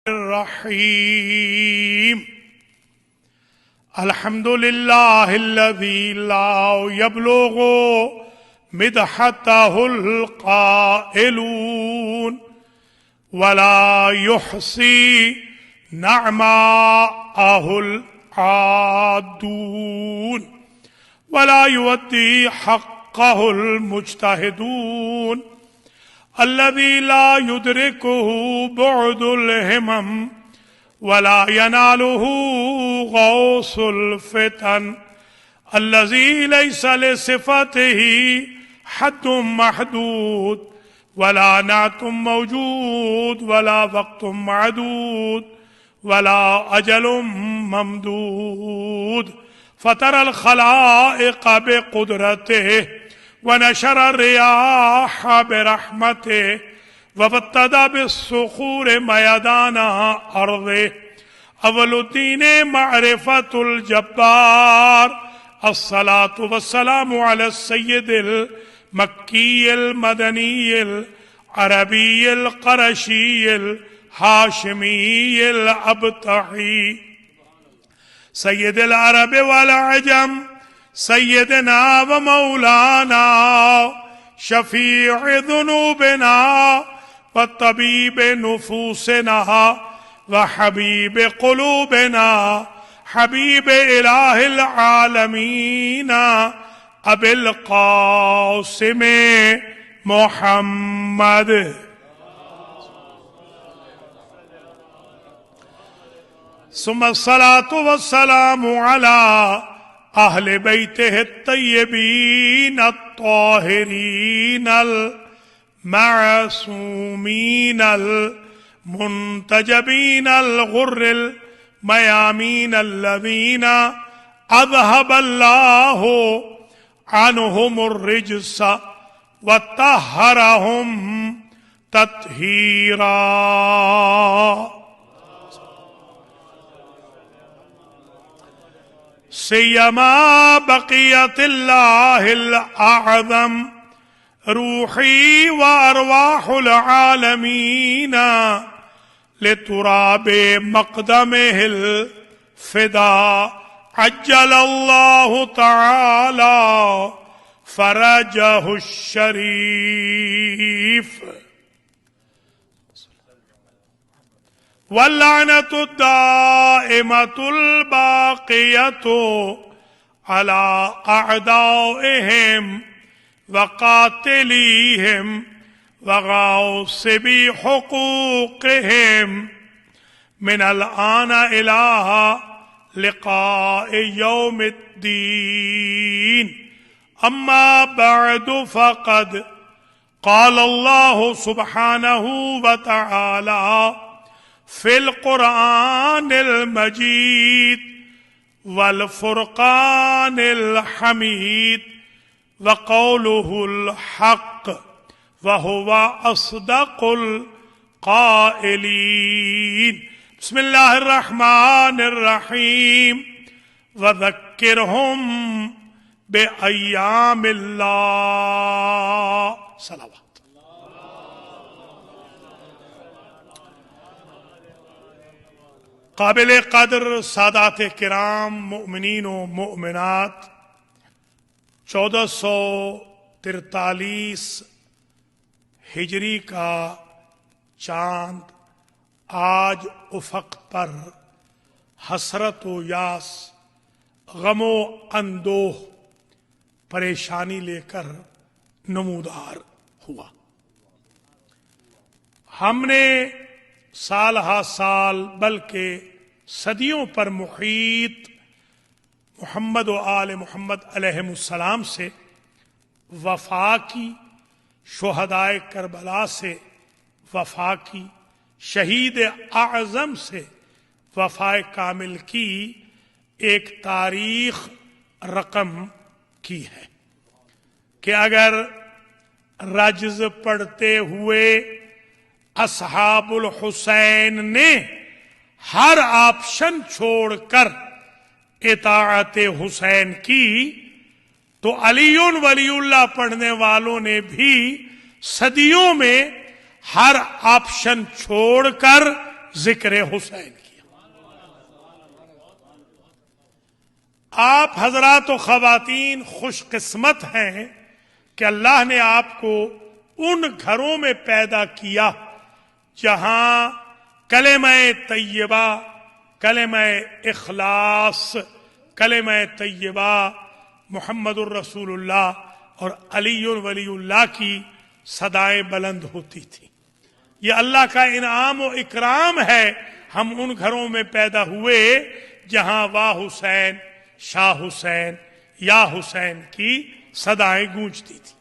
الرحيم الحمد لله الذي لا يبلغ مدحته القائلون ولا يحصي نعماءه العادون ولا يؤدي حقه المجتهدون الذي لا يدركه بعد الهمم ولا يناله غوص الفتن الذي ليس لصفته حد محدود ولا نعت موجود ولا وقت معدود ولا أجل ممدود فطر الخلائق بقدرته ونشر الرياح برحمته وابتدى بالصخور ميدان أرضه أول الدين معرفة الجبار الصلاة والسلام على السيد المكي المدني العربي القرشي الهاشمي الأبطحي سيد العرب والعجم سيدنا ومولانا شفيع ذنوبنا وطبيب نفوسنا وحبيب قلوبنا حبيب إله العالمين أبي القاسم محمد ثم الصلاة والسلام على أهل بيته الطيبين الطاهرين المعصومين المنتجبين الغر الميامين الذين أذهب الله عنهم الرجس وطهرهم تطهيرا سيما بقية الله الأعظم روحي وأرواح العالمين لتراب مقدمه الفداء عجل الله تعالى فرجه الشريف واللعنة الدائمة الباقية على أعدائهم وقاتليهم وغاصبي حقوقهم من الآن إلى لقاء يوم الدين أما بعد فقد قال الله سبحانه وتعالى في القرآن المجيد والفرقان الحميد وقوله الحق وهو أصدق القائلين بسم الله الرحمن الرحيم وذكرهم بأيام الله صلوات قابل قدر سادات کرام مؤمنین و مؤمنات 1443 ہجری کا چاند آج افق پر حسرت و یاس غم و اندوہ پریشانی لے کر نمودار ہوا. ہم نے سال ہا سال بلکہ صدیوں پر محیط محمد و آل محمد علیہم السلام سے وفا کی، شہدائے کربلا سے وفا کی، شہید اعظم سے وفا کامل کی ایک تاریخ رقم کی ہے کہ اگر رجز پڑھتے ہوئے اصحاب الحسین نے ہر آپشن چھوڑ کر اطاعت حسین کی تو علی ولی اللہ پڑھنے والوں نے بھی صدیوں میں ہر آپشن چھوڑ کر ذکر حسین کیا۔ آپ حضرات و خواتین خوش قسمت ہیں کہ اللہ نے آپ کو ان گھروں میں پیدا کیا جہاں کلمہ طیبہ، کلمہ اخلاص، کلمہ طیبہ محمد الرسول اللہ اور علی ولی اللہ کی صدائیں بلند ہوتی تھی۔ یہ اللہ کا انعام و اکرام ہے، ہم ان گھروں میں پیدا ہوئے جہاں واہ حسین، شاہ حسین، یا حسین کی صدائیں گونجتی تھی۔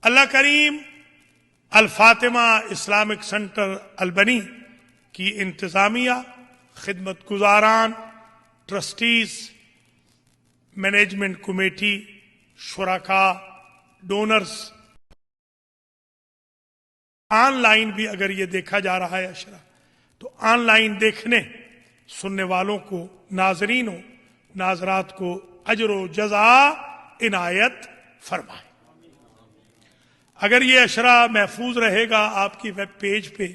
اللہ کریم الفاطمہ اسلامک سینٹر البنی کی انتظامیہ، خدمت گزاران، ٹرسٹیز، مینجمنٹ کمیٹی، شرکاء، ڈونرز، آن لائن بھی اگر یہ دیکھا جا رہا ہے اشرا، تو آن لائن دیکھنے سننے والوں کو، ناظرینوں ناظرات کو اجر و جزا عنایت فرمائے۔ اگر یہ اشرا محفوظ رہے گا آپ کی ویب پیج پہ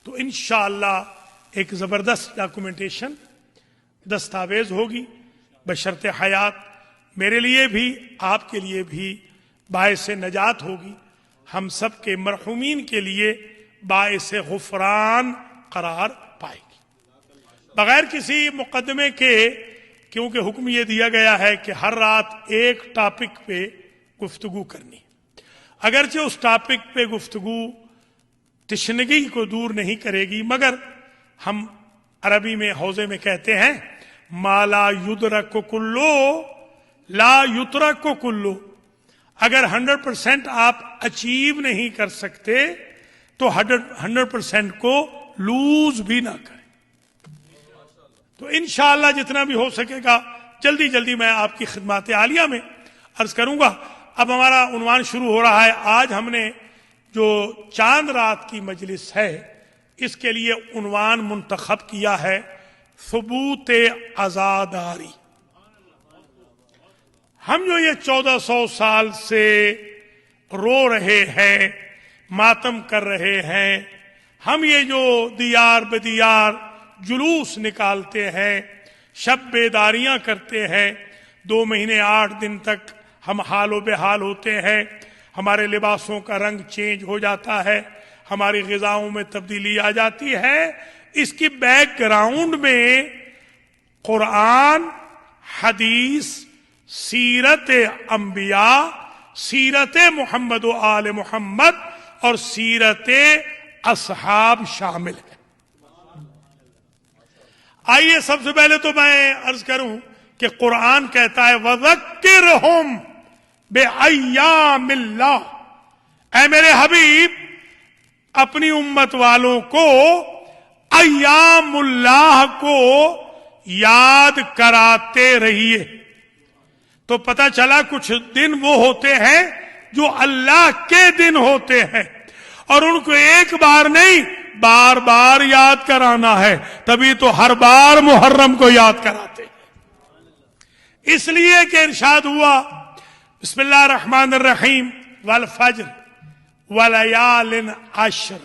تو انشاءاللہ ایک زبردست ڈاکومنٹیشن، دستاویز ہوگی بشرط حیات، میرے لیے بھی آپ کے لیے بھی باعث نجات ہوگی، ہم سب کے مرحومین کے لیے باعث غفران قرار پائے گی، بغیر کسی مقدمے کے، کیونکہ حکم یہ دیا گیا ہے کہ ہر رات ایک ٹاپک پہ گفتگو کرنی ہے۔ اگرچہ اس ٹاپک پہ گفتگو تشنگی کو دور نہیں کرے گی، مگر ہم عربی میں حوزے میں کہتے ہیں ما لا یدرک کلو لا یترک کلو، اگر 100% آپ اچیو نہیں کر سکتے تو 100% کو لوز بھی نہ کریں۔ تو انشاءاللہ جتنا بھی ہو سکے گا جلدی جلدی میں آپ کی خدمات عالیہ میں عرض کروں گا۔ اب ہمارا عنوان شروع ہو رہا ہے۔ آج ہم نے جو چاند رات کی مجلس ہے اس کے لیے عنوان منتخب کیا ہے ثبوت عزاداری۔ ہم جو یہ 1400 سال سے رو رہے ہیں، ماتم کر رہے ہیں، ہم یہ جو دیار بدیار جلوس نکالتے ہیں، شب بیداریاں کرتے ہیں، 2 مہینے 8 دن تک ہم حال و بحال ہوتے ہیں، ہمارے لباسوں کا رنگ چینج ہو جاتا ہے، ہماری غذاؤں میں تبدیلی آ جاتی ہے، اس کی بیک گراؤنڈ میں قرآن، حدیث، سیرت انبیاء، سیرت محمد و آل محمد اور سیرت اصحاب شامل ہے۔ آئیے سب سے پہلے تو میں عرض کروں کہ قرآن کہتا ہے وَذَكِّرْهُمْ بِأَيَّامِ اللَّهِ، اے میرے حبیب اپنی امت والوں کو ایام اللہ کو یاد کراتے رہیے۔ تو پتہ چلا کچھ دن وہ ہوتے ہیں جو اللہ کے دن ہوتے ہیں، اور ان کو ایک بار نہیں بار بار یاد کرانا ہے، تبھی تو ہر بار محرم کو یاد کراتے ہیں۔ اس لیے کہ ارشاد ہوا بسم اللہ الرحمن الرحیم والفجر ولیال عشر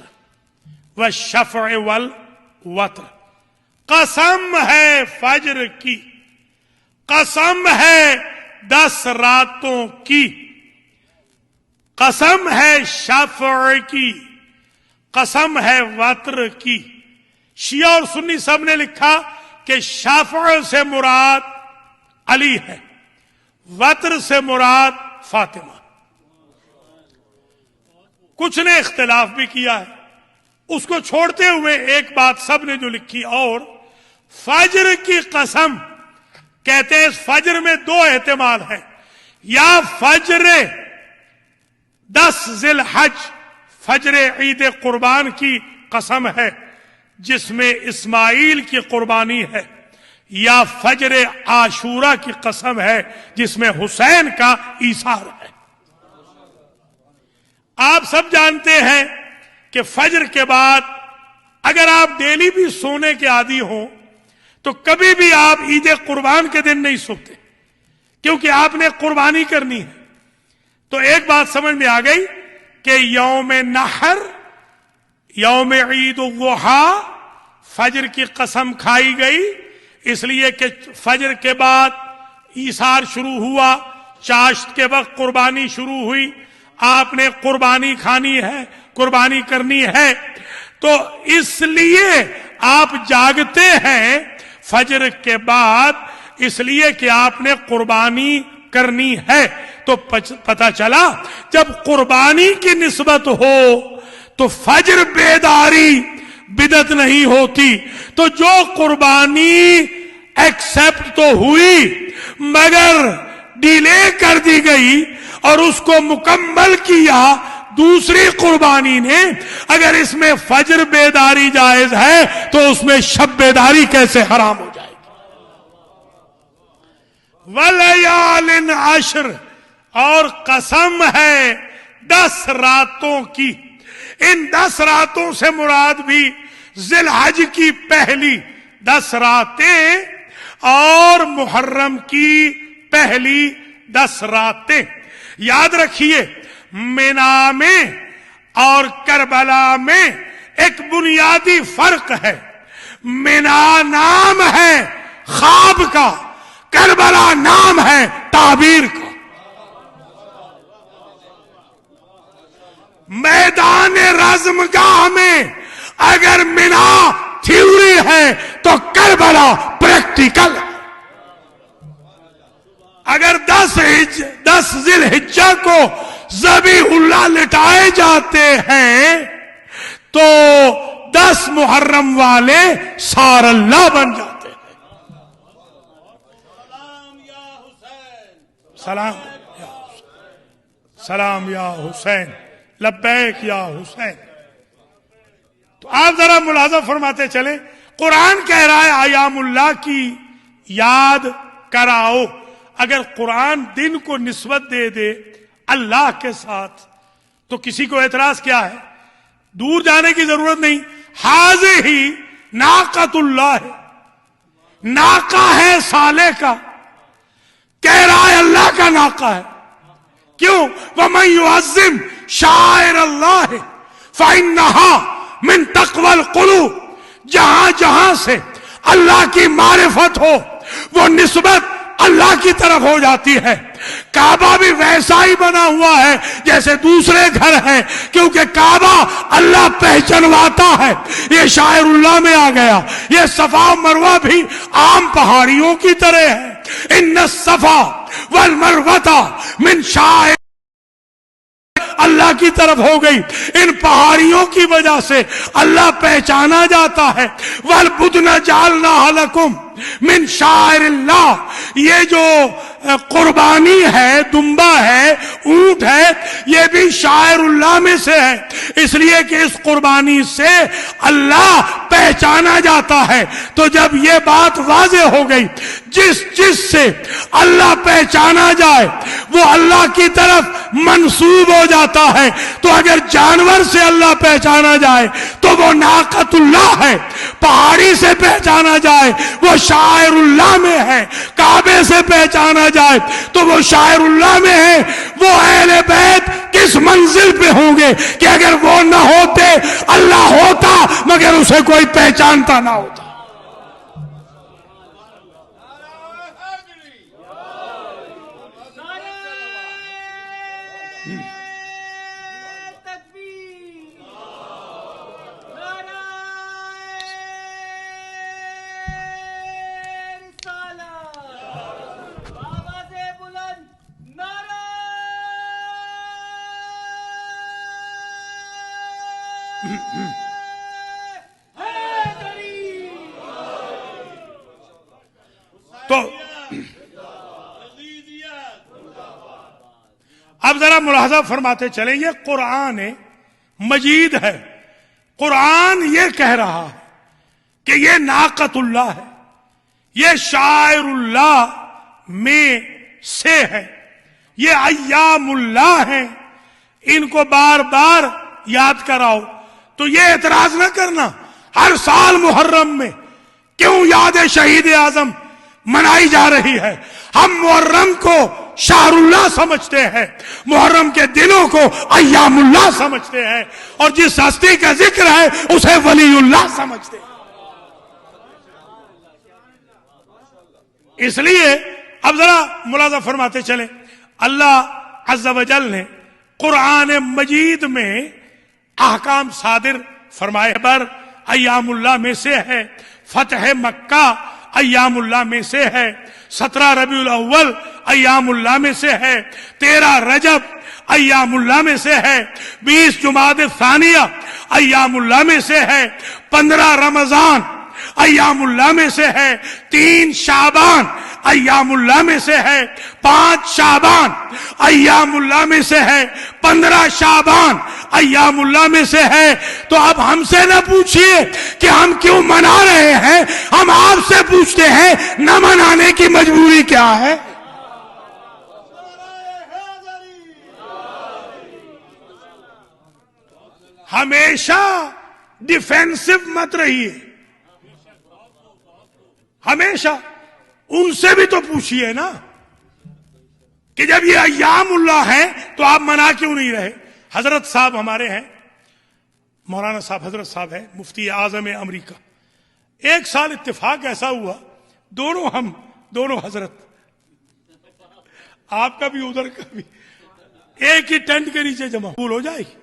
والشفع والوتر، قسم ہے فجر کی، قسم ہے 10 راتوں کی، قسم ہے شفع کی، قسم ہے وتر کی۔ شیعہ اور سنی سب نے لکھا کہ شفع سے مراد علی ہے، وتر سے مراد فاطمہ۔ کچھ نے اختلاف بھی کیا ہے، اس کو چھوڑتے ہوئے ایک بات سب نے جو لکھی، اور فجر کی قسم کہتے ہیں اس فجر میں 2 احتمال ہیں، یا فجر 10 ذی الحج، فجر عید قربان کی قسم ہے جس میں اسماعیل کی قربانی ہے، یا فجر عاشورہ کی قسم ہے جس میں حسین کا ایثار ہے۔ آپ سب جانتے ہیں کہ فجر کے بعد اگر آپ ڈیلی بھی سونے کے عادی ہوں تو کبھی بھی آپ عید قربان کے دن نہیں سوتے، کیونکہ آپ نے قربانی کرنی ہے۔ تو ایک بات سمجھ میں آ گئی کہ یوم نحر یوم عید الضحیٰ فجر کی قسم کھائی گئی اس لیے کہ فجر کے بعد ایثار شروع ہوا، چاشت کے وقت قربانی شروع ہوئی، آپ نے قربانی کھانی ہے، قربانی کرنی ہے، تو اس لیے آپ جاگتے ہیں فجر کے بعد اس لیے کہ آپ نے قربانی کرنی ہے۔ تو پتہ چلا جب قربانی کی نسبت ہو تو فجر بیداری بدعت نہیں ہوتی، تو جو قربانی ایکسپٹ تو ہوئی مگر ڈیلے کر دی گئی اور اس کو مکمل کیا دوسری قربانی نے، اگر اس میں فجر بیداری جائز ہے تو اس میں شب بیداری کیسے حرام ہو جائے گی؟ وَلَيَالٍ عَشْرٍ، اور قسم ہے 10 راتوں کی، ان 10 راتوں سے مراد بھی ذی الحج کی پہلی 10 راتیں اور محرم کی پہلی 10 راتیں۔ یاد رکھیے مینا میں اور کربلا میں ایک بنیادی فرق ہے، مینا نام ہے خواب کا، کربلا نام ہے تعبیر کا۔ میدان رزمگاہ میں اگر مینا تھیوری ہے تو کربلا پریکٹیکل ہے۔ اگر 10 ذی الحجہ کو ذبیح اللہ لٹائے جاتے ہیں تو 10 محرم والے سار اللہ بن جاتے ہیں۔ سلام یا حسین، سلام یا حسین، لبیک یا حسین۔ تو آپ ذرا ملاحظہ فرماتے چلیں، قرآن کہہ رہا ہے ایام اللہ کی یاد کراؤ۔ اگر قرآن دن کو نسبت دے دے اللہ کے ساتھ تو کسی کو اعتراض کیا ہے؟ دور جانے کی ضرورت نہیں۔ حاضر ہی ناقۃ اللہ ہے، ناقہ ہے صالح کا، کہہ رہا ہے اللہ کا ناقہ ہے۔ کیوں؟ وَمَن يُعَظِّمْ شَعَائِرَ اللَّهِ فَإِنَّهَا مِن تَقْوَى الْقُلُوبِ، جہاں جہاں سے اللہ کی معرفت ہو وہ نسبت اللہ کی طرف ہو جاتی ہے۔ کعبہ بھی ویسا ہی بنا ہوا ہے جیسے دوسرے گھر ہیں، کیونکہ کعبہ اللہ پہچنواتا ہے۔ یہ شاعر اللہ میں آ گیا۔ یہ صفا و مروہ بھی عام پہاڑیوں کی طرح ہے۔ ان الصفا والمروہ من شاعر اللہ کی طرف ہو گئی، ان پہاڑیوں کی وجہ سے اللہ پہچانا جاتا ہے۔ وَالْبُدْنَ جَعَلْنَاهَا لَكُمْ من شاعر اللہ، یہ جو قربانی ہے، دمبا ہے، اونٹ ہے، یہ بھی شاعر اللہ میں سے ہے، اس لیے کہ اس قربانی سے اللہ پہچانا جاتا ہے۔ تو جب یہ بات واضح ہو گئی، جس سے اللہ پہچانا جائے وہ اللہ کی طرف منسوب ہو جاتا ہے۔ تو اگر جانور سے اللہ پہچانا جائے تو وہ ناقۃ اللہ ہے، پہاڑی سے پہچانا جائے وہ شاعر اللہ میں ہے، کعبے سے پہچانا جائے تو وہ شاعر اللہ میں ہے۔ وہ اہل بیت کس منزل پہ ہوں گے کہ اگر وہ نہ ہوتے اللہ ہوتا مگر اسے کوئی پہچانتا نہ ہوتا۔ تو اب ذرا ملاحظہ فرماتے چلیں، یہ قرآن مجید ہے۔ قرآن یہ کہہ رہا ہے کہ یہ ناقۃ اللہ ہے، یہ شاعر اللہ میں سے ہے، یہ ایام اللہ ہیں، ان کو بار بار یاد کراؤ۔ تو یہ اعتراض نہ کرنا ہر سال محرم میں کیوں یاد شہید اعظم، منائی جا رہی ہے. ہم محرم کو شہر اللہ سمجھتے ہیں, محرم کے دنوں کو ایام اللہ سمجھتے ہیں, اور جس ہستی کا ذکر ہے اسے ولی اللہ سمجھتے ہیں. اس لیے اب ذرا ملاحظہ فرماتے چلیں, اللہ عز و جل نے قرآن مجید میں احکام صادر فرمائے پر ایام اللہ میں سے ہے, فتح مکہ ایام اللہ میں سے ہے, 17 ربیع الاول ایام اللہ میں سے ہے, 13 رجب ایام اللہ میں سے ہے, 20 جمادی الثانیہ ایام اللہ میں سے ہے, 15 رمضان ایام اللہ میں سے ہے, 3 شعبان ایام اللہ میں سے ہے, 5 شعبان ایام اللہ میں سے ہے, 15 شعبان ایام اللہ میں سے ہے. تو اب ہم سے نہ پوچھئے کہ ہم کیوں منا رہے ہیں, ہم آپ سے پوچھتے ہیں نہ منانے کی مجبوری کیا ہے. ہمیشہ ڈیفینسو مت رہیے, ہمیشہ ان سے بھی تو پوچھئے نا کہ جب یہ ایام اللہ ہیں تو آپ منا کیوں نہیں رہے. حضرت صاحب ہمارے ہیں, مولانا صاحب حضرت صاحب ہیں, مفتی اعظم امریکہ. ایک سال اتفاق ایسا ہوا, دونوں حضرت, آپ کا بھی ادھر کا بھی, ایک ہی ٹینٹ کے نیچے جمع قبول ہو جائے گی.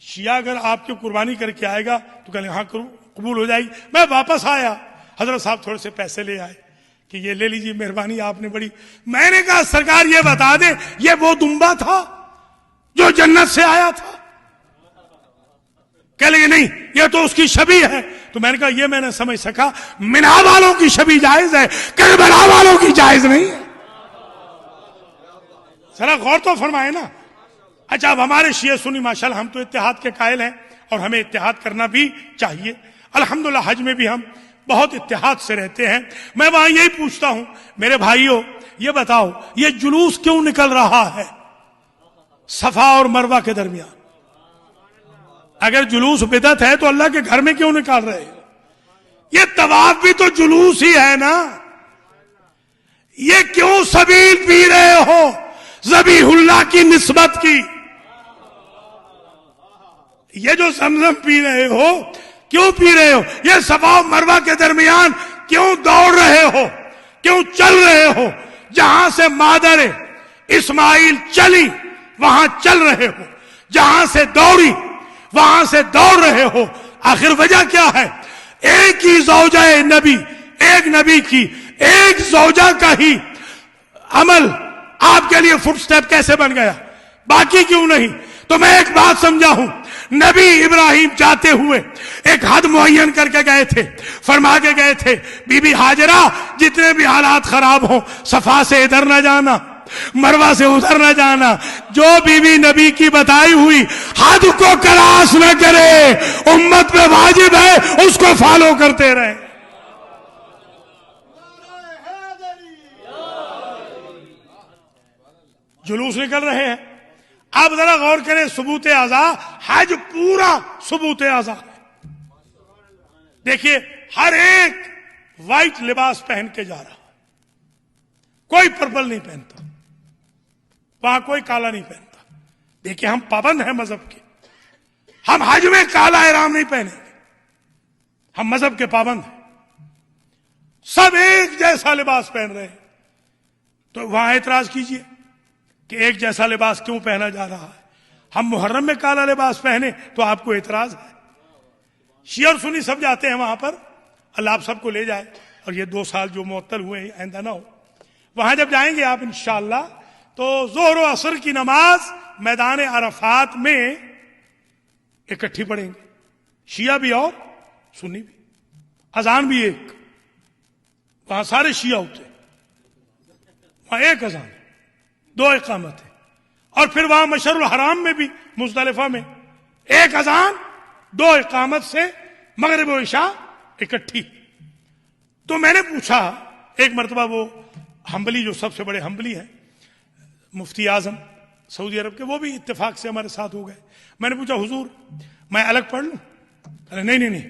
شیعہ اگر آپ کی قربانی کر کے آئے گا تو کہنے ہاں قبول ہو جائے گی. میں واپس آیا, حضرت صاحب تھوڑے سے پیسے لے آئے کہ یہ لے لیجیے, مہربانی آپ نے بڑی. میں نے کہا سرکار یہ بتا دیں یہ وہ دمبا تھا جو جنت سے آیا تھا؟ کہہ لیں گے نہیں یہ تو اس کی شبیہ ہے. تو میں نے کہا یہ میں نے سمجھ سکا, منا والوں کی شبیہ جائز ہے, کربلا والوں کی جائز نہیں ہے. ذرا غور تو فرمائے نا. اچھا اب ہمارے شیعہ سنی ماشاءاللہ ہم تو اتحاد کے قائل ہیں اور ہمیں اتحاد کرنا بھی چاہیے. الحمدللہ حج میں بھی ہم بہت اتحاد سے رہتے ہیں. میں وہاں یہی پوچھتا ہوں میرے بھائیوں, یہ بتاؤ یہ جلوس کیوں نکل رہا ہے صفا اور مروہ کے درمیان؟ اگر جلوس بدعت ہے تو اللہ کے گھر میں کیوں نکال رہے ہیں؟ یہ طواف بھی تو جلوس ہی ہے نا. یہ کیوں سبیل پی رہے ہو ذبیح اللہ کی نسبت کی؟ یہ جو زمزم پی رہے ہو کیوں پی رہے ہو؟ یہ صفا و مروہ کے درمیان کیوں دوڑ رہے ہو, کیوں چل رہے ہو؟ جہاں سے مادر اسماعیل چلی وہاں چل رہے ہو, جہاں سے دوڑی وہاں سے دوڑ رہے ہو. آخر وجہ کیا ہے؟ ایک ہی زوجہ نبی, ایک نبی کی ایک زوجہ کا ہی عمل آپ کے لیے فٹ سٹیپ کیسے بن گیا, باقی کیوں نہیں؟ تو میں ایک بات سمجھا ہوں, نبی ابراہیم جاتے ہوئے ایک حد معین کر کے گئے تھے, فرما کے گئے تھے بی بی ہاجرہ جتنے بھی حالات خراب ہوں صفا سے ادھر نہ جانا, مروہ سے ادھر نہ جانا. جو بی بی نبی کی بتائی ہوئی حد کو کراس نہ کرے, امت پہ واجب ہے اس کو فالو کرتے رہے. جلوس نکل رہے ہیں. آپ ذرا غور کریں, ثبوت اعضاء, حج پورا ثبوت اعضاء ہے. دیکھیے ہر ایک وائٹ لباس پہن کے جا رہا, کوئی پرپل نہیں پہنتا, وہاں کوئی کالا نہیں پہنتا. دیکھیے ہم پابند ہیں مذہب کے, ہم حج میں کالا احرام نہیں پہنیں گے, ہم مذہب کے پابند ہیں. سب ایک جیسا لباس پہن رہے ہیں, تو وہاں اعتراض کیجئے کہ ایک جیسا لباس کیوں پہنا جا رہا ہے. ہم محرم میں کالا لباس پہنے تو آپ کو اعتراض ہے. شیعہ اور سنی سب جاتے ہیں وہاں پر, اللہ آپ سب کو لے جائے, اور یہ 2 سال جو معطل ہوئے ہیں آئندہ نہ ہو. وہاں جب جائیں گے آپ انشاءاللہ تو ظہر و عصر کی نماز میدان عرفات میں اکٹھی پڑھیں گے, شیعہ بھی اور سنی بھی. اذان بھی ایک, وہاں سارے شیعہ ہوتے ہیں, وہاں ایک اذان, 2 اقامت ہے. اور پھر وہاں مشعر الحرام میں بھی مزدلفہ میں ایک اذان 2 اقامت سے مغرب و عشاء اکٹھی. تو میں نے پوچھا ایک مرتبہ, وہ حنبلی جو سب سے بڑے حنبلی ہیں, مفتی اعظم سعودی عرب کے, وہ بھی اتفاق سے ہمارے ساتھ ہو گئے. میں نے پوچھا حضور میں الگ پڑھ لوں؟ نہیں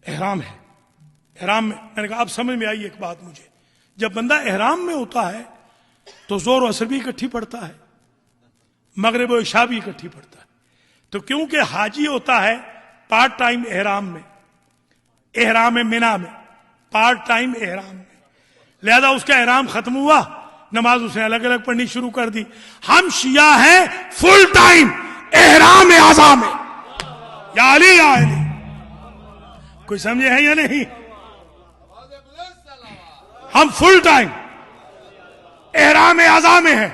احرام ہے, احرام میں. میں نے کہا اب سمجھ میں آئی ایک بات مجھے, جب بندہ احرام میں ہوتا ہے تو زور و اثر بھی اکٹھی پڑتا ہے, مغرب و عشاء بھی اکٹھی پڑتا ہے. تو کیونکہ حاجی ہوتا ہے پارٹ ٹائم احرام میں, احرام منا میں, پارٹ ٹائم احرام میں, لہذا اس کا احرام ختم ہوا, نماز اس نے الگ الگ پڑھنی شروع کر دی. ہم شیعہ ہیں فل ٹائم احرام اعظم میں, یا علی یا علی. کوئی سمجھے ہیں یا نہیں؟ ہم فل ٹائم احرام اعظم میں ہیں.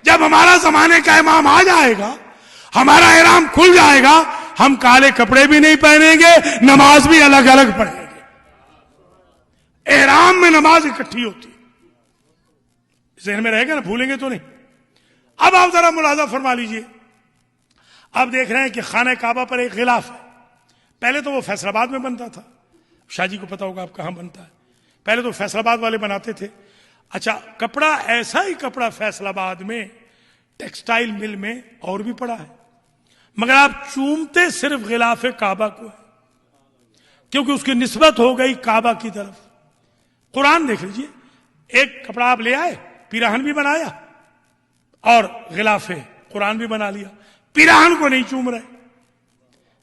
جب ہمارا زمانے کا امام آ جائے گا, ہمارا احرام کھل جائے گا, ہم کالے کپڑے بھی نہیں پہنیں گے, نماز بھی الگ الگ پڑھیں گے. احرام میں نماز اکٹھی ہوتی, ذہن میں رہے گا نا, بھولیں گے تو نہیں. اب آپ ذرا ملاحظہ فرما لیجئے. آپ دیکھ رہے ہیں کہ خانہ کعبہ پر ایک غلاف ہے. پہلے تو وہ فیصل آباد میں بنتا تھا, شاہ جی کو پتا ہوگا آپ کہاں بنتا ہے. پہلے تو فیصل آباد والے بناتے تھے. اچھا, کپڑا ایسا ہی کپڑا فیصل آباد میں ٹیکسٹائل مل میں اور بھی پڑا ہے, مگر آپ چومتے صرف غلاف کعبہ کو ہے, کیونکہ اس کی نسبت ہو گئی کعبہ کی طرف. قرآن دیکھ لیجئے, ایک کپڑا آپ لے آئے, پیراہن بھی بنایا اور غلاف قرآن بھی بنا لیا. پیراہن کو نہیں چوم رہے,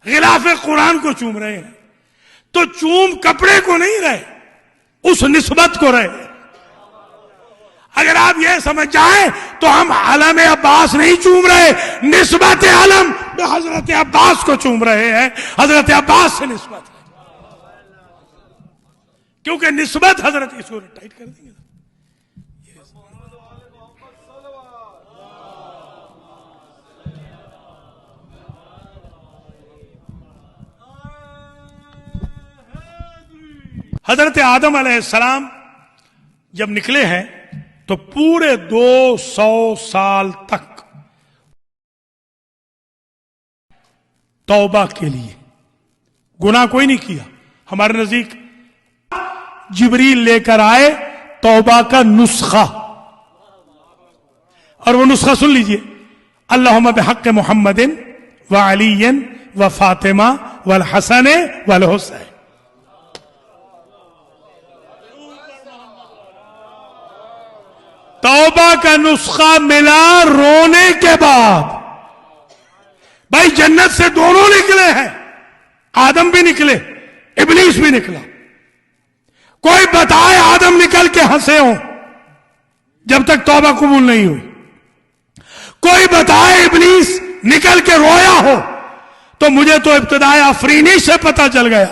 غلاف قرآن کو چوم رہے ہیں. تو چوم کپڑے کو نہیں رہے, اس نسبت کو رہے. اگر آپ یہ سمجھ جائیں تو ہم علم عباس نہیں چوم رہے, نسبت علم حضرت عباس کو چوم رہے ہیں. حضرت عباس سے نسبت ہے, کیونکہ نسبت حضرت کی صورت ٹائٹ کر دیں گے. حضرت آدم علیہ السلام جب نکلے ہیں تو پورے 200 سال تک توبہ کے لیے گناہ کوئی نہیں کیا. ہمارے نزدیک جبریل لے کر آئے توبہ کا نسخہ, اور وہ نسخہ سن لیجئے. اللہم بحق محمد و علی و فاطمہ والحسن والحسین. توبہ کا نسخہ ملا رونے کے بعد. بھائی جنت سے دونوں نکلے ہیں, آدم بھی نکلے, ابلیس بھی نکلا. کوئی بتائے آدم نکل کے ہنسے ہوں جب تک توبہ قبول نہیں ہوئی, کوئی بتائے ابلیس نکل کے رویا ہو. تو مجھے تو ابتدائے آفرینی سے پتا چل گیا,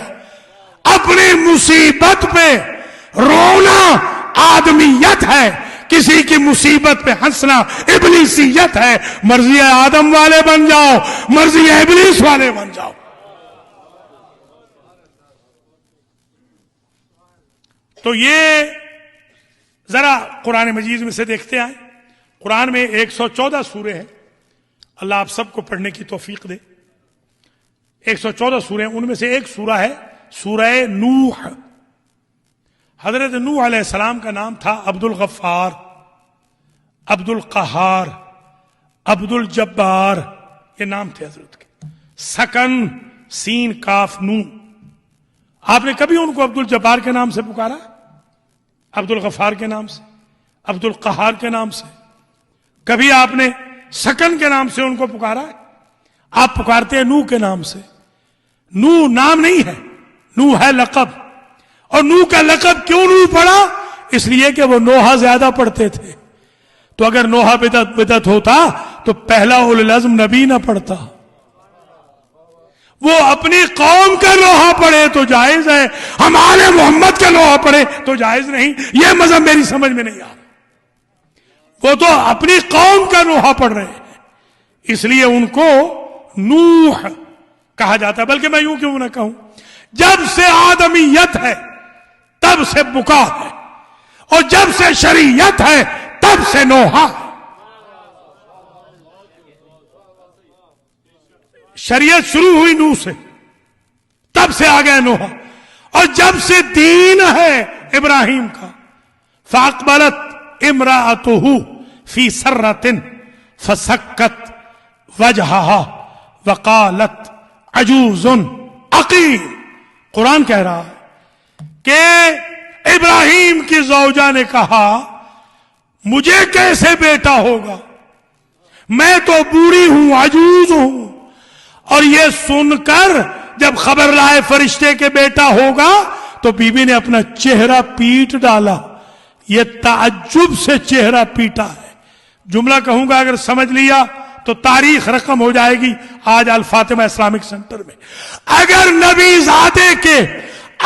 اپنی مصیبت پہ رونا آدمیت ہے, کسی کی مصیبت پہ ہنسنا ابلیسیت ہے. مرضی آدم والے بن جاؤ, مرضی ابلیس والے بن جاؤ. تو یہ ذرا قرآن مجید میں سے دیکھتے آئیں. قرآن میں 114 سورے ہیں, اللہ آپ سب کو پڑھنے کی توفیق دے. 114 سورے ہیں, ان میں سے ایک سورہ ہے سورہ نوح. حضرت نوح علیہ السلام کا نام تھا عبد الغفار, عبد القہار, عبد الجبار, یہ نام تھے حضرت کے. سکن سین کاف نون. آپ نے کبھی ان کو عبد الجبار کے نام سے پکارا؟ عبد الغفار کے نام سے, عبد القہار کے نام سے؟ کبھی آپ نے سکن کے نام سے ان کو پکارا؟ آپ پکارتے ہیں نوح کے نام سے. نوح نام نہیں ہے, نوح ہے لقب. اور نوح کا لقب کیوں نوح پڑا؟ اس لیے کہ وہ نوحہ زیادہ پڑھتے تھے. تو اگر نوحہ بدعت ہوتا تو پہلا اولو العزم نبی نہ پڑھتا. وہ اپنی قوم کا نوحہ پڑھے تو جائز ہے, ہم آل محمد کا نوحہ پڑھے تو جائز نہیں. یہ مذہب میری سمجھ میں نہیں آ. وہ تو اپنی قوم کا نوحہ پڑھ رہے ہیں, اس لیے ان کو نوح کہا جاتا ہے. بلکہ میں یوں کیوں نہ کہوں, جب سے آدمیت ہے تب سے بکا ہے, اور جب سے شریعت ہے تب سے نوحہ. شریعت شروع ہوئی نوح سے, تب سے آ گئے نوحہ. اور جب سے دین ہے ابراہیم کا, فاقبلت امرأتہ فی سرۃ فسکت وجہہا وقالت عجوز عقیم. قرآن کہہ رہا ہے کہ ابراہیم کی زوجہ نے کہا مجھے کیسے بیٹا ہوگا، میں تو بوڑھی ہوں، عجوز ہوں. اور یہ سن کر جب خبر لائے فرشتے کے بیٹا ہوگا تو بی بی نے اپنا چہرہ پیٹ ڈالا. یہ تعجب سے چہرہ پیٹا ہے. جملہ کہوں گا اگر سمجھ لیا تو تاریخ رقم ہو جائے گی آج الفاطمہ اسلامک سینٹر میں. اگر نبی زادے کے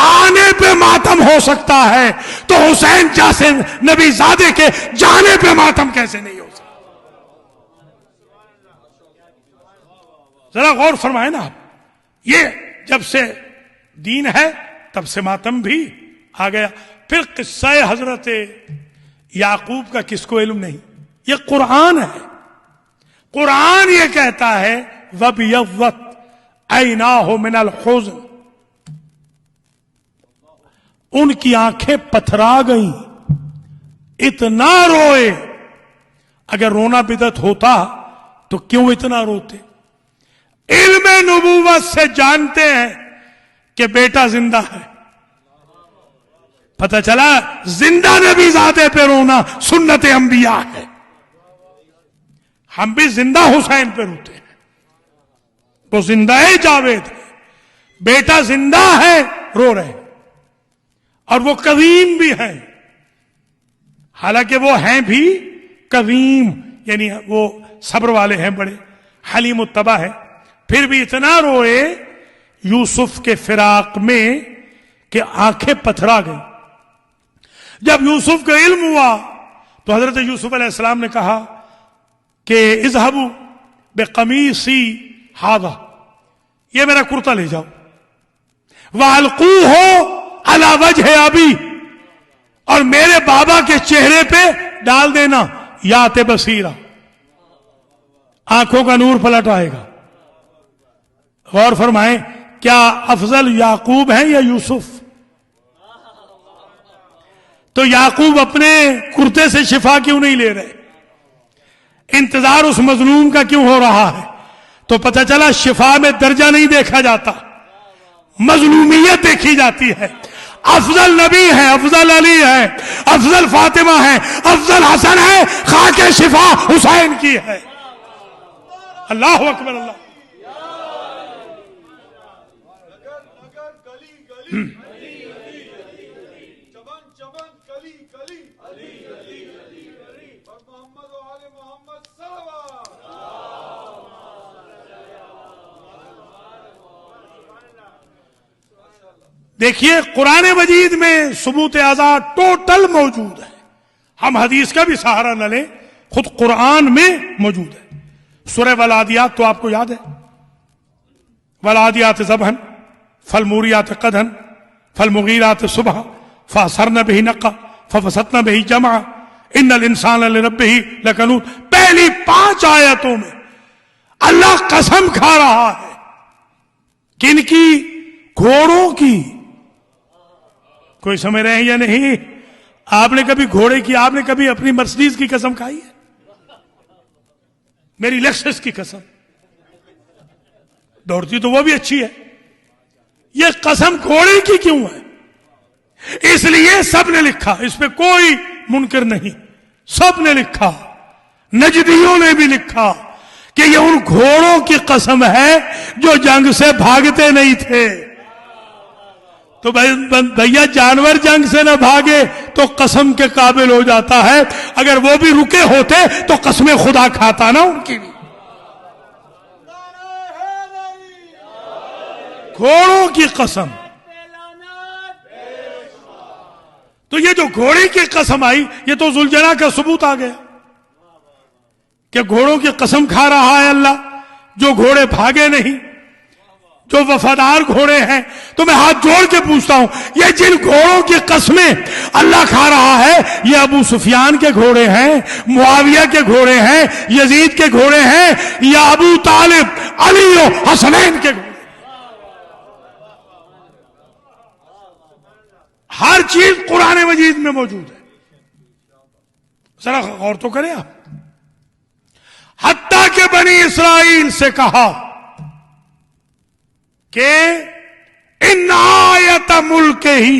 آنے پہ ماتم ہو سکتا ہے تو حسین جیسے نبی زادے کے جانے پہ ماتم کیسے نہیں ہو سکتا؟ ذرا غور فرمائیں نا آپ. یہ جب سے دین ہے تب سے ماتم بھی آ گیا. پھر قصہ حضرت یعقوب کا کس کو علم نہیں؟ یہ قرآن ہے. قرآن یہ کہتا ہے وَبْيَضَّتْ عَيْنَاهُ مِنَ الْحُزْنِ، ان کی آنکھیں پتھرا گئیں، اتنا روئے. اگر رونا بدعت ہوتا تو کیوں اتنا روتے؟ علم نبوت سے جانتے ہیں کہ بیٹا زندہ ہے. پتہ چلا زندہ نبی زادے پہ رونا سنت انبیاء ہے. ہم بھی زندہ حسین پہ روتے ہیں. وہ زندہ جاوید ہے، بیٹا زندہ ہے، رو رہے ہیں. اور وہ قویم بھی ہیں، حالانکہ وہ ہیں بھی قویم، یعنی وہ صبر والے ہیں، بڑے حلیم الطبع ہے. پھر بھی اتنا روئے یوسف کے فراق میں کہ آنکھیں پتھرا گئی. جب یوسف کا علم ہوا تو حضرت یوسف علیہ السلام نے کہا کہ اذهبوا بقمیصی ھذا، یہ میرا کرتا لے جاؤ، وَأَلْقُوهُ عَلَى وَجْهِ أَبِي، اور میرے بابا کے چہرے پہ ڈال دینا، یات بصیرہ، آنکھوں کا نور پلٹ آئے گا. غور فرمائیں، کیا افضل یعقوب ہیں یا یوسف؟ تو یعقوب اپنے کرتے سے شفا کیوں نہیں لے رہے؟ انتظار اس مظلوم کا کیوں ہو رہا ہے؟ تو پتہ چلا شفا میں درجہ نہیں دیکھا جاتا، مظلومیت دیکھی جاتی ہے. افضل نبی ہے، افضل علی ہے، افضل فاطمہ ہے، افضل حسن ہے، خاک شفا حسین کی ہے. اللہ اکبر. اللہ دیکھیے قرآن مجید میں ثبوت آزاد ٹوٹل موجود ہے. ہم حدیث کا بھی سہارا نہ لیں، خود قرآن میں موجود ہے. سورہ والعادیات تو آپ کو یاد ہے، والعادیات ضبحًا فالموریات قدحًا فالمغیرات صبحًا فاثرن به نقعًا فوسطن به جمعًا ان الانسان لربہ لکنود. پہلی 5 آیتوں میں اللہ قسم کھا رہا ہے. کن کی؟ گھوڑوں کی. کوئی سمجھ رہے ہیں یا نہیں؟ آپ نے کبھی گھوڑے کی، آپ نے کبھی اپنی مرسیڈیز کی قسم کھائی ہے؟ میری لیکسس کی قسم، دوڑتی تو وہ بھی اچھی ہے. یہ قسم گھوڑے کی کیوں ہے؟ اس لیے سب نے لکھا، اس پہ کوئی منکر نہیں، سب نے لکھا، نجدیوں نے بھی لکھا کہ یہ ان گھوڑوں کی قسم ہے جو جنگ سے بھاگتے نہیں تھے. تو بھیا جانور جنگ سے نہ بھاگے تو قسم کے قابل ہو جاتا ہے. اگر وہ بھی رکے ہوتے تو قسم خدا کھاتا نا ان کی بھی. گھوڑوں کی قسم. تو یہ جو گھوڑے کی قسم آئی، یہ تو ذوالجلال کا ثبوت آ گیا کہ گھوڑوں کی قسم کھا رہا ہے اللہ، جو گھوڑے بھاگے نہیں، جو وفادار گھوڑے ہیں. تو میں ہاتھ جوڑ کے پوچھتا ہوں، یہ جن گھوڑوں کی قسمیں اللہ کھا رہا ہے، یہ ابو سفیان کے گھوڑے ہیں، معاویہ کے گھوڑے ہیں، یزید کے گھوڑے ہیں، یا ابو طالب، علی و حسنین کے گھوڑے؟ ہر چیز قرآن مجید میں موجود ہے. ذرا غور تو کریں آپ. حتیٰ کہ بنی اسرائیل سے کہا کہ ان آیت ملک ہی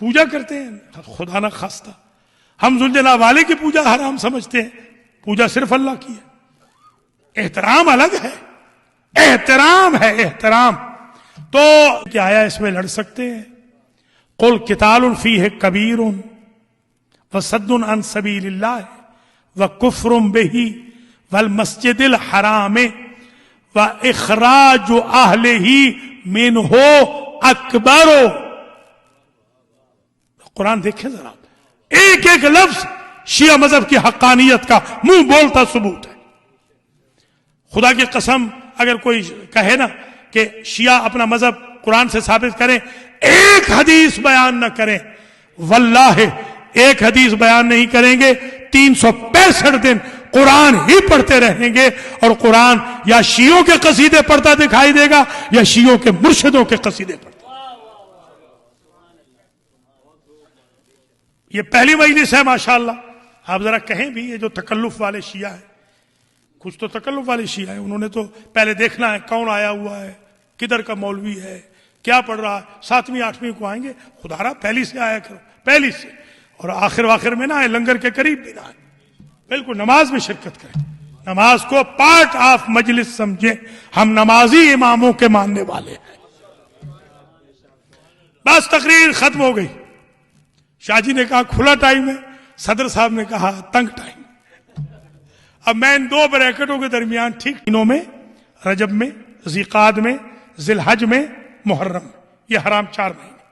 پوجا کرتے ہیں خدا نہ خواستہ. ہم ذوالجلال والے کی پوجا حرام سمجھتے ہیں. پوجا صرف اللہ کی ہے. احترام الگ ہے, احترام ہے, احترام. تو کیا آیا اس میں لڑ سکتے ہیں؟ قل قتال فیہ کبیر وصد عن سبیل اللہ وکفر بہ والمسجد الحرام واخراج اہلہ منہ اکبر. قرآن دیکھیں ذرا, ایک ایک لفظ شیعہ مذہب کی حقانیت کا منہ بولتا ثبوت ہے. خدا کی قسم اگر کوئی کہے نا کہ شیعہ اپنا مذہب قرآن سے ثابت کریں, ایک حدیث بیان نہ کریں, واللہ ایک حدیث بیان نہیں کریں گے, 365 دن قرآن ہی پڑھتے رہیں گے, اور قرآن یا شیعوں کے قصیدے پڑھتا دکھائی دے گا یا شیعوں کے مرشدوں کے قصیدے پڑھتا. یہ پہلی مجلس ہے ماشاءاللہ. آپ ذرا کہیں بھی, یہ جو تکلف والے شیعہ ہیں, کچھ تو تکلف والے شیعہ ہیں, انہوں نے تو پہلے دیکھنا ہے کون آیا ہوا ہے, کدھر کا مولوی ہے, کیا پڑھ رہا ہے. 7ویں 8ویں کو آئیں گے, خدا را پہلی سے آیا کرو, پہلی سے, اور آخر میں نہ آئے, لنگر کے قریب بھی نہ آئے, بالکل نماز میں شرکت کریں, نماز کو پارٹ آف مجلس سمجھیں. ہم نمازی اماموں کے ماننے والے ہیں. بس تقریر ختم ہو گئی. شاہ جی نے کہا کھلا ٹائم ہے, صدر صاحب نے کہا تنگ ٹائم. اب میں ان 2 بریکٹوں کے درمیان ٹھیک دنوں میں, رجب میں, ذیقعد میں, ذی الحج میں, محرم میں, یہ حرام 4 مہینے.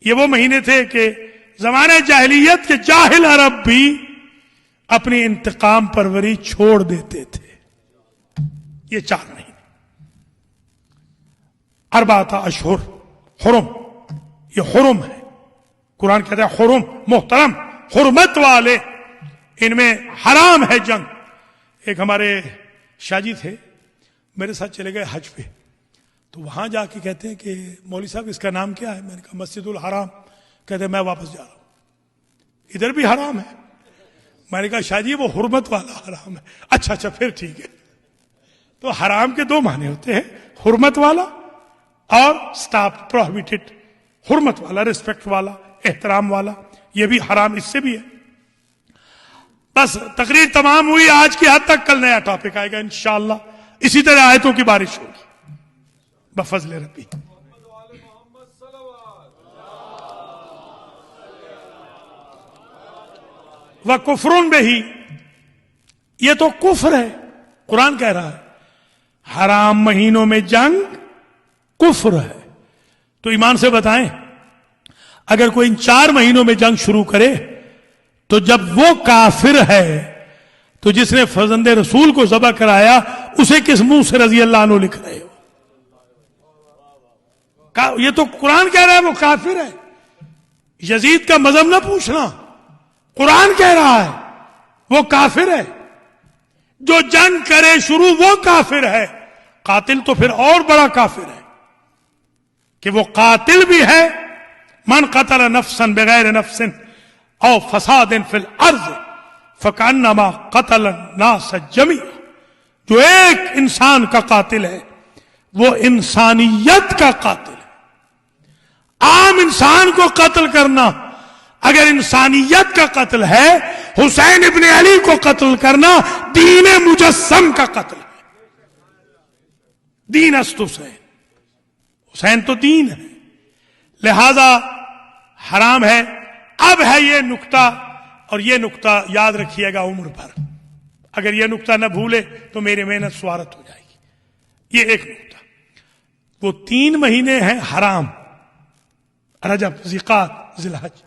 یہ وہ مہینے تھے کہ زمانے جاہلیت کے جاہل عرب بھی اپنی انتقام پروری چھوڑ دیتے تھے. یہ 4 مہینے, 4 اشہر حرم, یہ حرم ہے. قرآن کہتا ہے حرم, محترم, حرمت والے, ان میں حرام ہے جنگ. ایک ہمارے شاہ جی تھے, میرے ساتھ چلے گئے حج پہ, تو وہاں جا کے کہتے ہیں کہ مولوی صاحب اس کا نام کیا ہے؟ میں نے کہا مسجد الحرام. کہتے ہیں میں واپس جا رہا ہوں, ادھر بھی حرام ہے. میں نے کہا شاہ جی وہ حرمت والا حرام ہے. اچھا پھر ٹھیک ہے. تو حرام کے 2 معنی ہوتے ہیں, حرمت والا اور سٹاپ پروہیبٹڈ. حرمت والا ریسپیکٹ والا, احترام والا, یہ بھی حرام اس سے بھی ہے. بس تقریر تمام ہوئی آج کی حد تک. کل نیا ٹاپک آئے گا انشاءاللہ, اسی طرح آیتوں کی بارش ہوگی بفضل ربی. وَكُفْرٌ بِهِ, یہ تو کفر ہے. قرآن کہہ رہا ہے حرام مہینوں میں جنگ کفر ہے. تو ایمان سے بتائیں, اگر کوئی ان 4 مہینوں میں جنگ شروع کرے تو جب وہ کافر ہے تو جس نے فرزند رسول کو ذبح کرایا اسے کس منہ سے رضی اللہ عنہ لکھ رہے ہو؟ یہ تو قرآن کہہ رہا ہے وہ کافر ہے. یزید کا مذہب نہ پوچھنا, قرآن کہہ رہا ہے وہ کافر ہے. جو جنگ کرے شروع وہ کافر ہے. قاتل تو پھر اور بڑا کافر ہے کہ وہ قاتل بھی ہے. من قتل نفسا بغیر نفس او فساد فی الارض فکانما قتل الناس جميعا. جو ایک انسان کا قاتل ہے وہ انسانیت کا قاتل ہے. عام انسان کو قتل کرنا اگر انسانیت کا قتل ہے, حسین ابن علی کو قتل کرنا دین مجسم کا قتل ہے. دین است حسین, حسین تو دین ہے, لہذا حرام ہے. اب ہے یہ نکتہ, اور یہ نکتہ یاد رکھیے گا عمر بھر. اگر یہ نکتہ نہ بھولے تو میری محنت سوارت ہو جائے گی. یہ ایک نکتہ. وہ 3 مہینے ہیں حرام, رجب, ذیقعد, ذی الحج.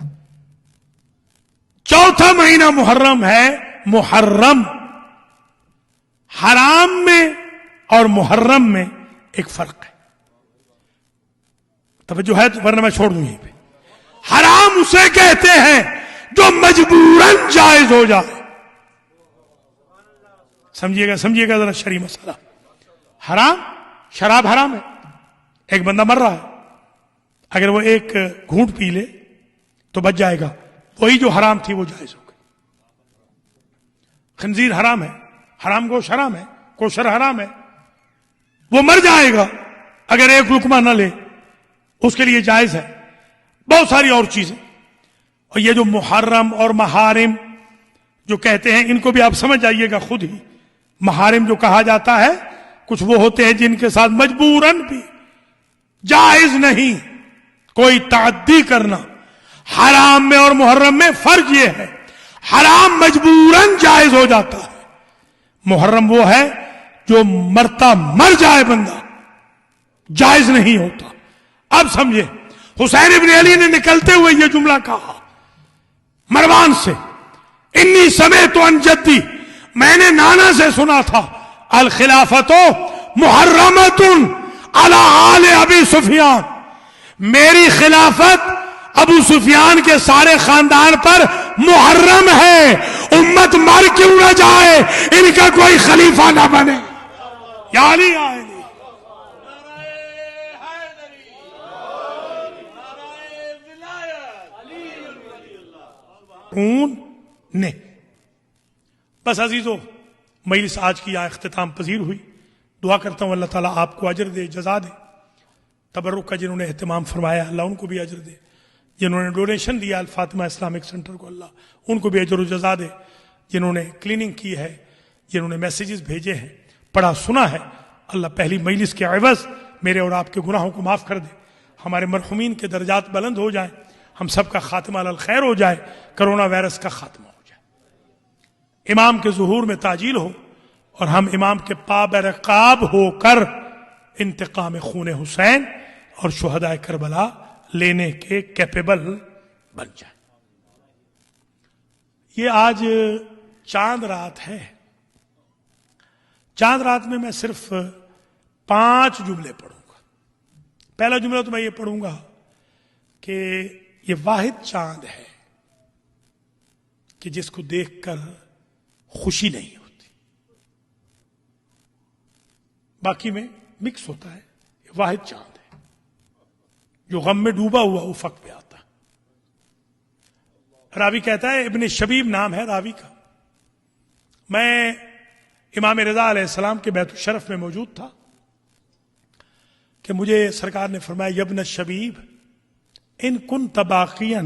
4تھا مہینہ محرم ہے. محرم, حرام میں اور محرم میں ایک فرق ہے. توجہ ہے ورنہ میں چھوڑ دوں یہیں پہ. حرام اسے کہتے ہیں جو مجبوراً جائز ہو جائے. سمجھیے گا ذرا شرعی مسئلہ. حرام, شراب حرام ہے. ایک بندہ مر رہا ہے, اگر وہ ایک گھونٹ پی لے تو بچ جائے گا. وہی جو حرام تھی وہ جائز ہو گئی. خنزیر حرام ہے, حرام گوشت حرام ہے, کوشر حرام ہے. وہ مر جائے گا اگر ایک لقمہ نہ لے, اس کے لیے جائز ہے. بہت ساری اور چیزیں. اور یہ جو محرم اور محارم جو کہتے ہیں، ان کو بھی آپ سمجھ جائیے گا خود ہی. محارم جو کہا جاتا ہے، کچھ وہ ہوتے ہیں جن کے ساتھ مجبوراً بھی جائز نہیں کوئی تعدی کرنا. حرام میں اور محرم میں فرق یہ ہے، حرام مجبوراً جائز ہو جاتا ہے، محرم وہ ہے جو مرتا مر جائے بندہ جائز نہیں ہوتا. اب سمجھے، حسین ابن علی نے نکلتے ہوئے یہ جملہ کہا مروان سے، انی سمعت عن جدی، میں نے نانا سے سنا تھا، الخلافت محرمۃ علی آل ابی سفیان، میری خلافت ابو سفیان کے سارے خاندان پر محرم ہے، امت مر کیوں نہ جائے، ان کا کوئی خلیفہ نہ بنے. یا علی یا علی. نے بس عزیزو، مجلس آج کی اختتام پذیر ہوئی. دعا کرتا ہوں اللہ تعالیٰ آپ کو اجر دے، جزا دے. تبرک کا جنہوں نے اہتمام فرمایا اللہ ان کو بھی اجر دے. جنہوں نے ڈونیشن دیا الفاطمہ اسلامک سینٹر کو، اللہ ان کو بھی اجر و جزا دے. جنہوں نے کلیننگ کی ہے، جنہوں نے میسیجز بھیجے ہیں، پڑھا سنا ہے، اللہ پہلی مجلس کے عوض میرے اور آپ کے گناہوں کو معاف کر دے. ہمارے مرحومین کے درجات بلند ہو جائیں، ہم سب کا خاتمہ علی الخیر ہو جائے، کرونا وائرس کا خاتمہ ہو جائے، امام کے ظہور میں تعجیل ہو، اور ہم امام کے پاب رقاب ہو کر انتقام خون حسین اور شہدائے کربلا لینے کے کیپیبل بن جائیں. یہ آج چاند رات ہے. چاند رات میں میں صرف 5 جملے پڑھوں گا. پہلا جملہ تو میں یہ پڑھوں گا کہ یہ واحد چاند ہے کہ جس کو دیکھ کر خوشی نہیں ہوتی، باقی میں مکس ہوتا ہے. یہ واحد چاند ہے جو غم میں ڈوبا ہوا افق پہ آتا. راوی کہتا ہے، ابن شبیب نام ہے راوی کا، میں امام رضا علیہ السلام کے بیت الشرف میں موجود تھا کہ مجھے سرکار نے فرمایا، یبن شبیب ان کنت باقیا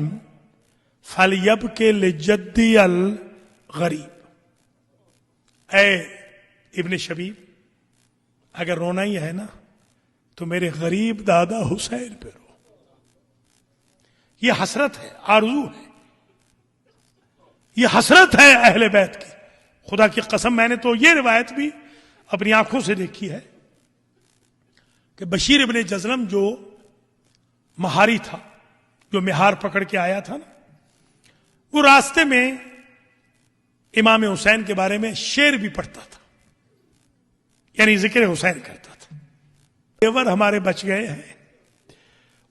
فلیبک لجدی الغریب. اے ابن شبیب، اگر رونا ہی ہے نا تو میرے غریب دادا حسین پہ رو. یہ حسرت ہے، آرزو ہے، یہ حسرت ہے اہل بیت کی. خدا کی قسم میں نے تو یہ روایت بھی اپنی آنکھوں سے دیکھی ہے کہ بشیر ابن جزلم جو مہاری تھا، جو مہار پکڑ کے آیا تھا نا، وہ راستے میں امام حسین کے بارے میں شعر بھی پڑھتا تھا، یعنی ذکر حسین کرتا تھا. دیور ہمارے بچ گئے ہیں،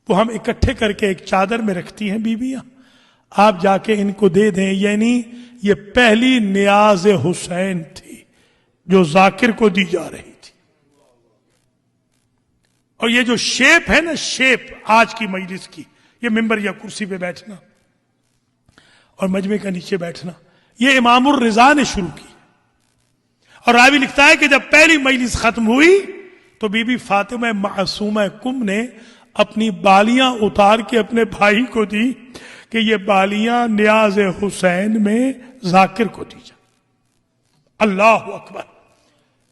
وہ ہم اکٹھے کر کے ایک چادر میں رکھتی ہیں بیویاں، آپ جا کے ان کو دے دیں. یعنی یہ پہلی نیاز حسین تھی جو ذاکر کو دی جا رہی تھی. اور یہ جو شیپ ہے نا، شیپ آج کی مجلس کی، یہ ممبر یا کرسی پہ بیٹھنا اور مجمع کا نیچے بیٹھنا، یہ امام الرضا نے شروع کی. اور راوی لکھتا ہے کہ جب پہلی مجلس ختم ہوئی تو بی بی فاطمہ معصومہ کم نے اپنی بالیاں اتار کے اپنے بھائی کو دی کہ یہ بالیاں نیاز حسین میں ذاکر کو دی جا. اللہ اکبر،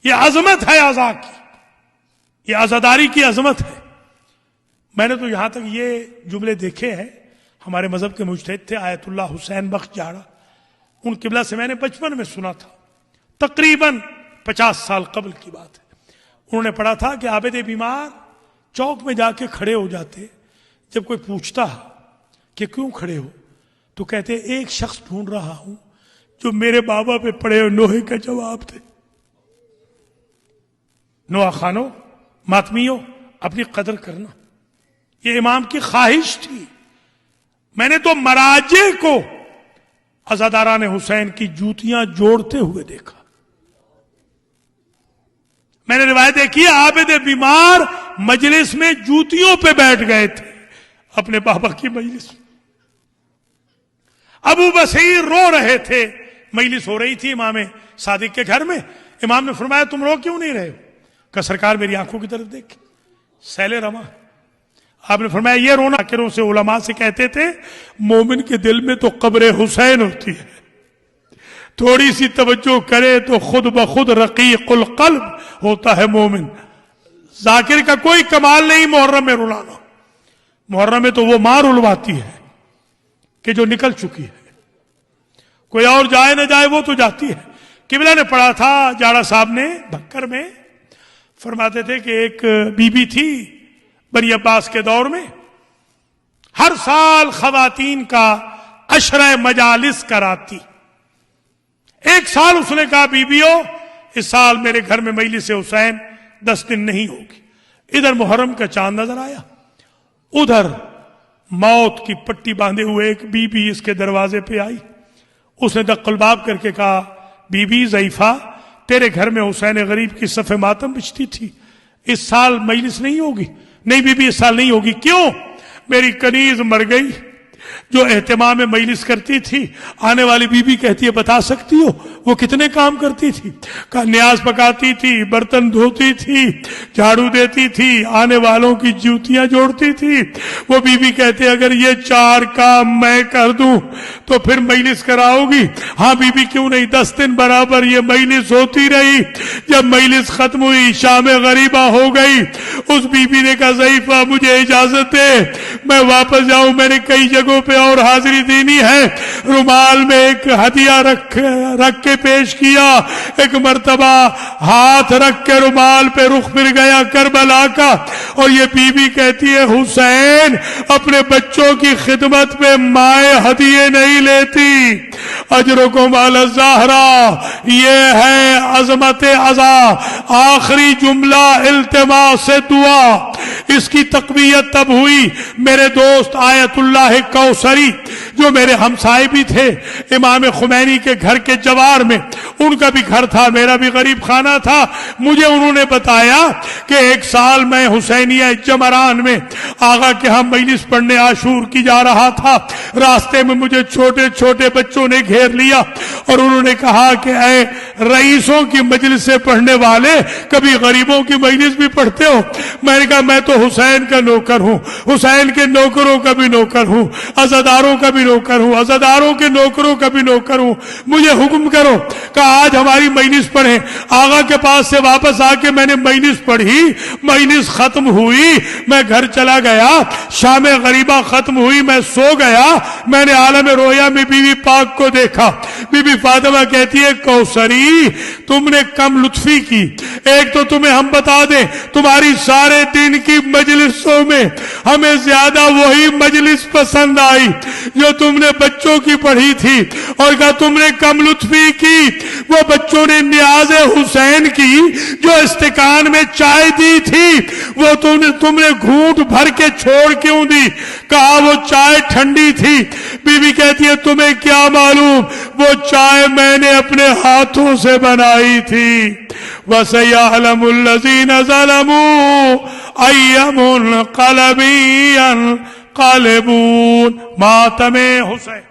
یہ عظمت ہے عزا کی، یہ عزاداری کی عظمت ہے. میں نے تو یہاں تک یہ جملے دیکھے ہیں، ہمارے مذہب کے مجتہد تھے آیت اللہ حسین بخش جاڑا، ان قبلہ سے میں نے بچپن میں سنا تھا، تقریباً 50 سال قبل کی بات ہے. انہوں نے پڑھا تھا کہ عابد بیمار چوک میں جا کے کھڑے ہو جاتے، جب کوئی پوچھتا کہ کیوں کھڑے ہو تو کہتے ایک شخص ڈھونڈ رہا ہوں جو میرے بابا پہ پڑے ہوئے نوحے کا جواب دے. نوحہ خانوں، ماتمیوں، اپنی قدر کرنا، یہ امام کی خواہش تھی. میں نے تو مراجع کو عزاداران حسین کی جوتیاں جوڑتے ہوئے دیکھا. میں نے روایت دیکھی ہے عابد بیمار مجلس میں جوتیوں پہ بیٹھ گئے تھے اپنے بابا کی مجلس میں. ابو بصیر رو رہے تھے، مجلس ہو رہی تھی امام صادق کے گھر میں. امام نے فرمایا تم رو کیوں نہیں رہے ہو؟ کہ سرکار میری آنکھوں کی طرف دیکھ، سیل رواں. آپ نے فرمایا یہ رونا آخروں سے علماء سے کہتے تھے مومن کے دل میں تو قبر حسین ہوتی ہے، تھوڑی سی توجہ کرے تو خود بخود رقیق القلب ہوتا ہے مومن۔ ذاکر کا کوئی کمال نہیں محرم میں رلانا، محرم میں تو وہ ماں رلواتی ہے کہ جو نکل چکی ہے، کوئی اور جائے نہ جائے وہ تو جاتی ہے۔ قبلہ نے پڑھا تھا جاڑا صاحب نے بھکر میں، فرماتے تھے کہ ایک بی بی تھی بنی عباس کے دور میں، ہر سال خواتین کا عشرہ مجالس کراتی۔ ایک سال اس نے کہا بیویو اس سال میرے گھر میں مجلس حسین 10 دن نہیں ہوگی۔ ادھر محرم کا چاند نظر آیا، ادھر موت کی پٹی باندھے ہوئے ایک بی بی اس کے دروازے پہ آئی۔ اس نے دق الباب کر کے کہا بی بی ضعیفہ تیرے گھر میں حسین غریب کی صف ماتم بچتی تھی، اس سال مجلس نہیں ہوگی؟ نہیں بی بی اس سال نہیں ہوگی۔ کیوں؟ میری کنیز مر گئی جو اہتمام میں مجلس کرتی تھی۔ آنے والی بی بی کہتی ہے بتا سکتی ہو وہ کتنے کام کرتی تھی؟ نیاز پکاتی تھی، برتن دھوتی تھی، جھاڑو دیتی تھی، آنے والوں کی جوتیاں جوڑتی تھی۔ وہ بی بی کہتے اگر یہ 4 کام میں کر دوں تو پھر مجلس کراؤ گی؟ ہاں بی بی کیوں نہیں۔ 10 دن برابر یہ مجلس ہوتی رہی۔ جب مجلس ختم ہوئی شام غریبہ ہو گئی، اس بی بی نے کہا ضعیفہ مجھے اجازت دے میں واپس جاؤں، میں نے کئی جگہوں پہ اور حاضری دینی ہے۔ رومال میں ایک ہدیہ رکھ کے پیش کیا، ایک مرتبہ ہاتھ رکھ کے رومال پہ رخ پھر گیا کربلا کا، اور یہ بی بی کہتی ہے حسین اپنے بچوں کی خدمت میں مائیں ہدیے نہیں لیتی۔ اجرکم علی الزہرا، یہ ہے عظمت عزا، آخری جملہ التماس دعا۔ اس کی تقویت تب ہوئی میرے دوست آیت اللہ کوثری جو میرے ہمسائے بھی تھے امام خمینی کے گھر کے جوار میں، ان کا بھی گھر تھا، میرا بھی غریب خانہ تھا۔ مجھے انہوں نے بتایا کہ ایک سال میں حسینیہ جمران میں آغا کے ہم مجلس پڑھنے عاشور کی جا رہا تھا، راستے میں مجھے چھوٹے چھوٹے بچوں نے گھیر لیا اور انہوں نے کہا کہ اے رئیسوں کی مجلس سے پڑھنے والے کبھی غریبوں کی مجلس بھی پڑھتے ہو؟ میں نے کہا میں تو حسین کا نوکر ہوں، حسین کے نوکروں کا بھی نوکر ہوں، عزاداروں کا بھی نوکر ہوں، عزاداروں کے نوکروں کا بھی نوکر ہوں، مجھے حکم کرو۔ کہا آج ہماری مجلس پڑھیں۔ آغا کے پاس سے واپس آ کے میں نے مجلس پڑھی، مجلس ختم ہوئی، میں گھر چلا گیا، شام غریبہ ختم ہوئی، میں سو گیا، میں نے عالم رویا میں بی بی پاک کو دیکھا۔ بی بی فاطمہ کہتی ہے کوثری تم نے کم لطفی کی، ایک تو تمہیں ہم بتا دیں تمہاری سارے دن کی مجلسوں میں ہمیں زیادہ وہی مجلس پسند آئی جو تم نے بچوں کی پڑھی تھی، اور کہا تم نے کم لطفی کی وہ بچوں نے نیاز حسین کی جو استکان میں چائے دی تھی وہ تم نے گھونٹ بھر کے چھوڑ کیوں دی؟ کہا وہ چائے ٹھنڈی تھی۔ بی بی کہتی ہے تمہیں کیا معلوم وہ چائے میں نے اپنے ہاتھوں سے بنائی تھی۔ وَسَيَعْلَمُ الَّذِينَ ظَلَمُوا أَيَّ مُنْقَلَبٍ يَنْقَلِبُونَ۔ ماتم حسین